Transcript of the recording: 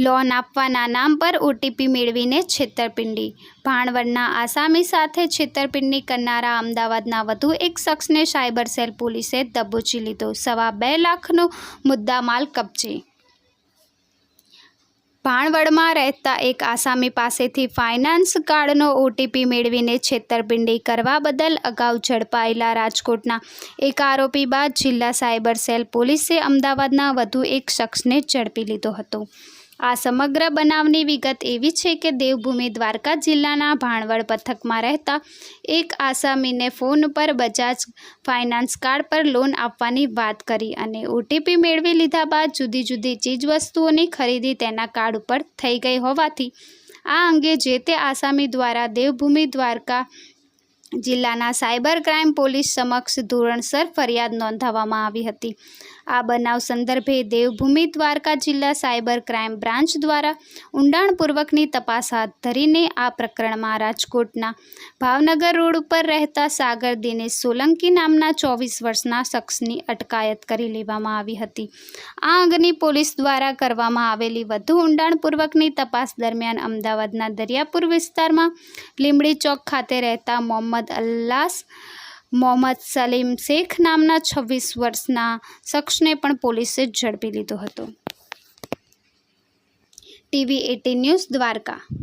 Loan આપવાના નામ પર ઓટીપી મેળવીને છેતરપિંડી। ભાણવડના આસામી સાથે છેતરપિંડી કરનારા અમદાવાદના વધુ એક શખ્સને સાયબર સેલ પોલીસે દબોચી લીધો। 2.25 લાખનો મુદ્દામાલ કબજે। ભાણવડમાં રહેતા એક આસામી પાસેથી ફાઇનાન્સ કાર્ડનો ઓટીપી મેળવીને છેતરપિંડી કરવા બદલ અગાઉ ઝડપાયેલા રાજકોટના એક આરોપી બાદ જિલ્લા સાયબર સેલ પોલીસે અમદાવાદના વધુ એક શખ્સને ઝડપી લીધો હતો। આ સમગ્ર બનાવની વિગત એવી છે કે દેવભૂમિ દ્વારકા જિલ્લાના ભાણવડ પંથકમાં રહેતા એક આસામીને ફોન પર બજાજ ફાઇનાન્સ કાર્ડ પર લોન આપવાની વાત કરી અને ઓટીપી મેળવી લીધા બાદ જુદી જુદી ચીજવસ્તુઓની ખરીદી તેના કાર્ડ ઉપર થઈ ગઈ હોવાથી આ અંગે જે તે આસામી દ્વારા દેવભૂમિ દ્વારકા જિલ્લાના સાયબર ક્રાઇમ પોલીસ સમક્ષ ધોરણસર ફરિયાદ નોંધાવવામાં આવી હતી। આ બનાવ સંદર્ભે દેવભૂમિ દ્વારકા જિલ્લા સાયબર ક્રાઇમ બ્રાન્ચ દ્વારા ઊંડાણપૂર્વકની તપાસ હાથ ધરીને આ પ્રકરણમાં રાજકોટના ભાવનગર રોડ ઉપર રહેતા સાગર દિનેશ સોલંકી નામના 24 વર્ષના શખ્સની અટકાયત કરી લેવામાં આવી હતી। આ અંગેની પોલીસ દ્વારા કરવામાં આવેલી વધુ ઊંડાણપૂર્વકની તપાસ દરમિયાન અમદાવાદના દરિયાપુર વિસ્તારમાં લીંબડી ચોક ખાતે રહેતા મોહમ્મદ સલીમ શેખ નામના 26 વર્ષના શખ્સને પણ પોલીસે ઝડપી લીધો હતો। TV18 news Dwarka.